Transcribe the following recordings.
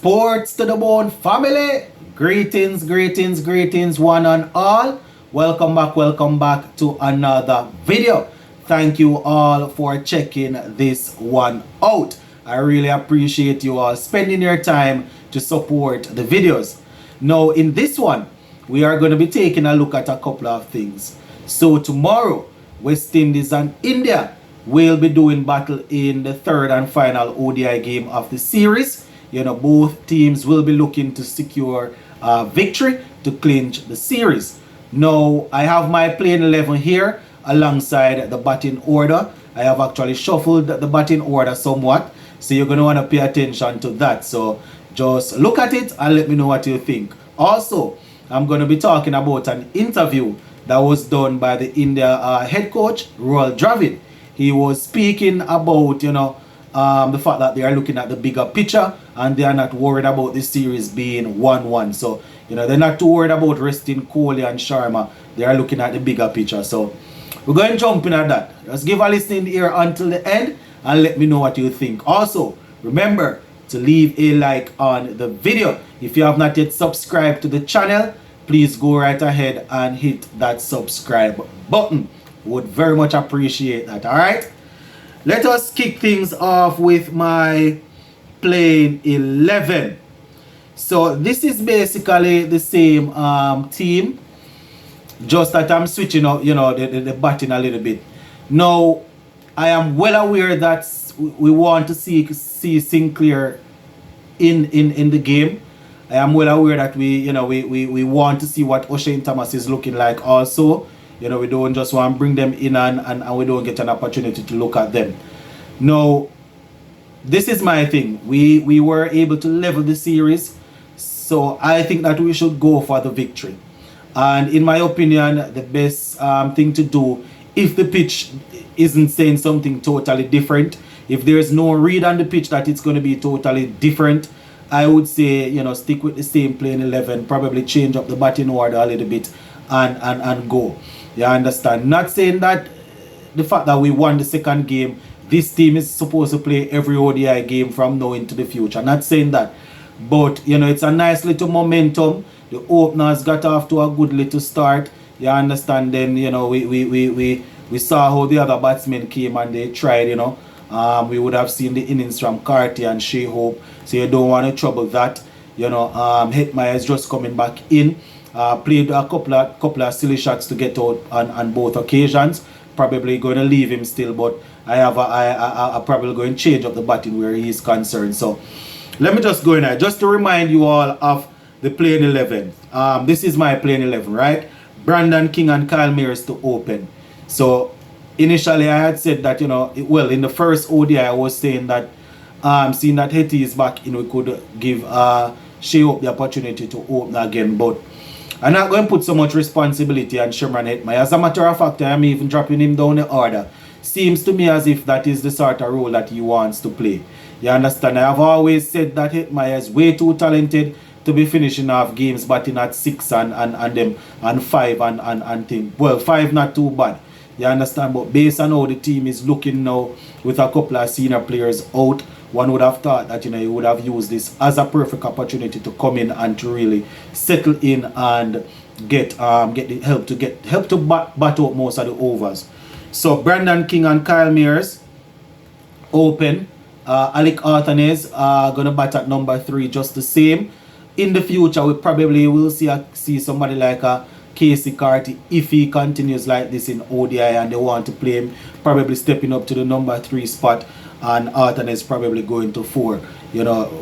Sports to the Bone family. Greetings, greetings, greetings, one and all. Welcome back to another video. Thank you all for checking this one out. I really appreciate you all spending your time to support the videos. Now, in this one, we are going to be taking a look at a couple of things. So tomorrow, West Indies and India will be doing battle in the third and final ODI game of the series. You know, both teams will be looking to secure a victory to clinch the series. Now, I have my playing 11 here alongside the batting order. I have actually shuffled the batting order somewhat, so you're going to want to pay attention to that. So just look at it and let me know what you think. Also, I'm going to be talking about an interview that was done by the India head coach, Rahul Dravid. He was speaking about, the fact that they are looking at the bigger picture and they are not worried about this series being 1-1. So, they're not too worried about resting Kohli and Sharma. They are looking at the bigger picture. So, we're going to jump in at that. Just give a listening ear until the end and let me know what you think. Also, remember to leave a like on the video. If you have not yet subscribed to the channel, please go right ahead and hit that subscribe button. Would very much appreciate that. All right, let us kick things off with my playing 11. So this is basically the same team, just that I'm switching up, the batting a little bit. Now, I am well aware that we want to see Sinclair in the game. I am well aware that we want to see what O'Shane Thomas is looking like also. We don't just want to bring them in and we don't get an opportunity to look at them. Now, this is my thing. We were able to level the series, so I think that we should go for the victory. And in my opinion, the best thing to do, if the pitch isn't saying something totally different, if there's no read on the pitch that it's going to be totally different, I would say, stick with the same playing 11, probably change up the batting order a little bit and go. You understand? Not saying that the fact that we won the second game, this team is supposed to play every ODI game from now into the future. Not saying that. But, it's a nice little momentum. The openers got off to a good little start. You understand? Then, we saw how the other batsmen came and they tried, we would have seen the innings from Carty and Shea Hope. So you don't want to trouble that. Hetmeyer is just coming back in. Played a couple of silly shots to get out on both occasions. Probably going to leave him still, but I probably going to change up the batting where he is concerned. So let me just go in there just to remind you all of the playing 11. This is my playing 11, right? Brandon King and Kyle Mayers to open. So initially I had said that in the first ODI I was saying that seeing that Hetty is back we could give Shea Hope the opportunity to open again, but I'm not going to put so much responsibility on Shimron Hetmeyer. As a matter of fact, I'm even dropping him down the order. Seems to me as if that is the sort of role that he wants to play. You understand? I have always said that Hetmeyer is way too talented to be finishing off games batting at 6 and 5 and thing. Well, 5 not too bad. You understand? But based on how the team is looking now with a couple of senior players out, one would have thought that he would have used this as a perfect opportunity to come in and to really settle in and get the help to bat out most of the overs. So Brandon King and Kyle Mayers open. Alec Arthanes gonna bat at number 3 just the same. In the future, we probably will see somebody like Casey Carty if he continues like this in ODI and they want to play him, probably stepping up to the number 3 spot, and Arthanes probably going to 4.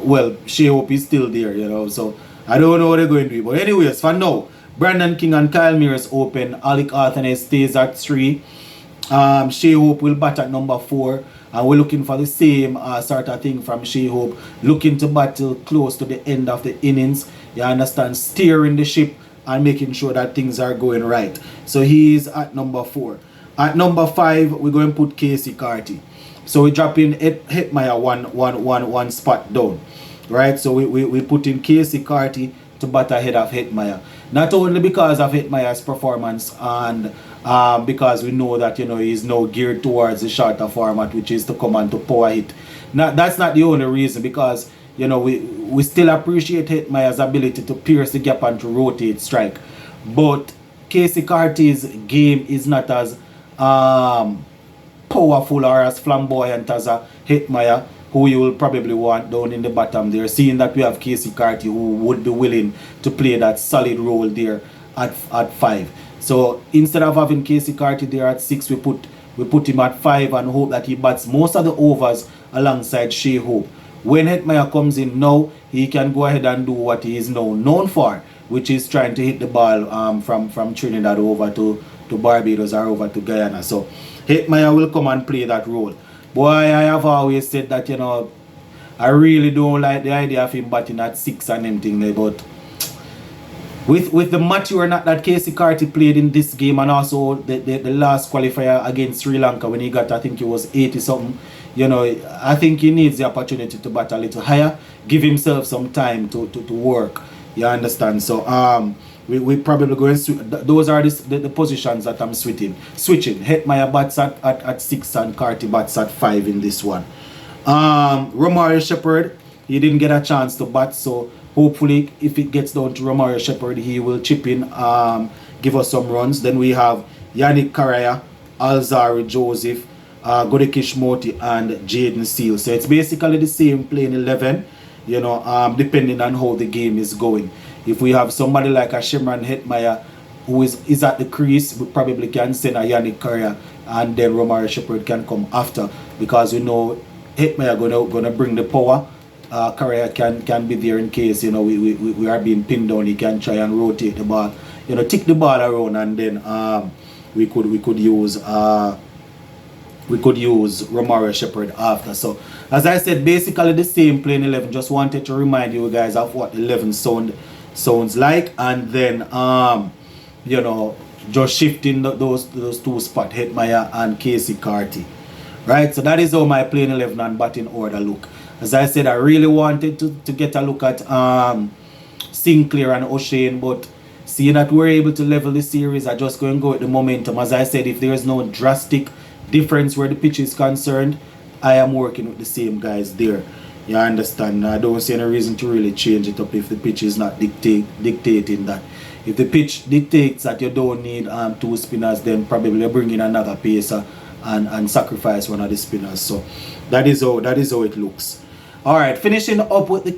Well, Shea Hope is still there, so I don't know what they're going to do. But anyways, for now, Brandon King and Kyle Mayers open. Alec Arthanes stays at 3. Shea Hope will bat at number 4. And we're looking for the same sort of thing from Shea Hope, looking to battle close to the end of the innings. You understand? Steering the ship and making sure that things are going right. So he's at number 4. At number 5, we're going to put Casey Carty. So we drop in Hetmeyer one spot down, right? So we put in Casey Carty to bat ahead of Hetmeyer. Not only because of Hetmeyer's performance and because we know that he's now geared towards the shorter format, which is to come and to power hit. Now that's not the only reason, because you know, we still appreciate Hetmeyer's ability to pierce the gap and to rotate strike. But Casey Carty's game is not as powerful or as flamboyant as a Hetmeyer, who you will probably want down in the bottom there, seeing that we have Casey Carty who would be willing to play that solid role there at 5. So instead of having Casey Carty there at 6, we put him at 5 and hope that he bats most of the overs alongside Shea Hope. When Hetmeyer comes in now, he can go ahead and do what he is now known for, which is trying to hit the ball from Trinidad over to Barbados or over to Guyana. So Hetmeyer will come and play that role. Boy, I have always said that, you know, I really don't like the idea of him batting at 6 and everything there, but with the mature that Casey Carty played in this game, and also the last qualifier against Sri Lanka when he got, I think it was 80 something, you know, I think he needs the opportunity to bat a little higher, give himself some time to work. You understand? So we probably going to, those are the positions that I'm switching. Hetmeyer bats at 6 and Carty bats at 5 in this one. Romario Shepherd, he didn't get a chance to bat, so hopefully if it gets down to Romario Shepherd, he will chip in, give us some runs. Then we have Yannick Correa, Alzari Joseph, Godekish Moti and Jaden Seal. So it's basically the same playing 11, you know, depending on how the game is going. If we have somebody like a Shimron Hetmeyer who is at the crease, we probably can send a Yannick Correa, and then Romario Shepherd can come after, because we know Hetmeyer gonna bring the power. Correa can be there in case, you know, we are being pinned down. He can try and rotate the ball, you know, tick the ball around, and then we could use Romario Shepherd after. So as I said, basically the same playing 11. Just wanted to remind you guys of what 11 sounds like, and then you know, just shifting those two spots, Hetmeyer and Casey Carty, right? So that is how my playing 11 and batting order look. As I said, I really wanted to get a look at Sinclair and O'Shane, but seeing that we're able to level the series, I just go and go with the momentum. As I said, if there is no drastic difference where the pitch is concerned, I am working with the same guys there. You understand? I don't see any reason to really change it up if the pitch is not dictating that. If the pitch dictates that you don't need 2 spinners, then probably bring in another pacer and sacrifice one of the spinners. So that is how it looks. All right, finishing up with the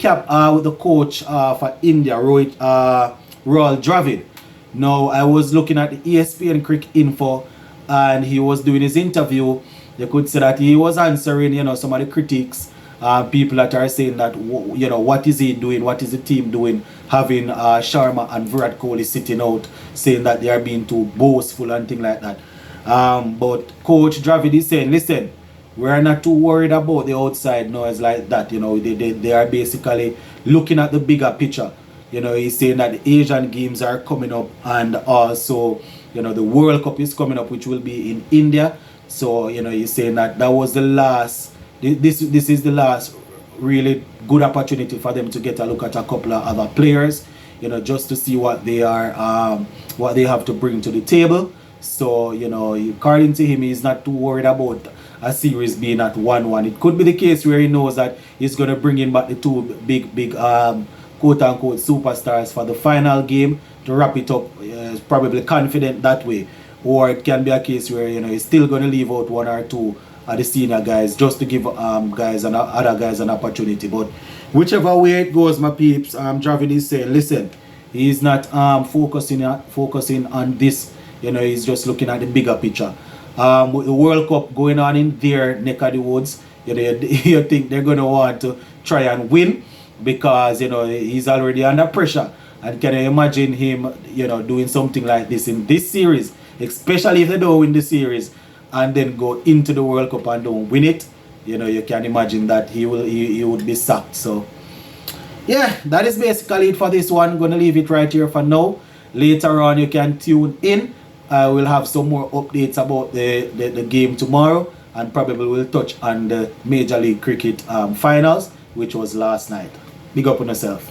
with the coach for India, Royal Dravid. Now I was looking at the ESPN Cricket Info, and he was doing his interview. You could say that he was answering, you know, some of the critics, people that are saying that, you know, what is he doing, what is the team doing, having Sharma and Virat Kohli sitting out, saying that they are being too boastful and things like that. But Coach Dravid is saying, listen, we're not too worried about the outside noise like that. You know, they are basically looking at the bigger picture. You know, he's saying that the Asian Games are coming up, and also, you know, the World Cup is coming up, which will be in India. So, you know, he's saying that was the last, this is the last really good opportunity for them to get a look at a couple of other players, you know, just to see what they are, what they have to bring to the table. So, you know, according to him, he's not too worried about a series being at 1-1. It could be the case where he knows that he's going to bring in back the two big quote-unquote superstars for the final game to wrap it up. He's probably confident that way. Or it can be a case where, you know, he's still going to leave out 1 or 2 of the senior guys just to give other guys an opportunity. But whichever way it goes, my peeps, Dravid is saying, listen, he's not focusing on this. You know, he's just looking at the bigger picture. With the World Cup going on in their neck of the woods, you know, you think they're going to want to try and win, because, you know, he's already under pressure. And can you imagine him, you know, doing something like this in this series, especially if they don't win the series and then go into the World Cup and don't win it? You know, you can imagine that he would be sacked. So yeah, that is basically it for this one. I'm going to leave it right here for now. Later on, you can tune in. I will have some more updates about the game tomorrow, and probably will touch on the Major League Cricket finals, which was last night. Big up on yourself.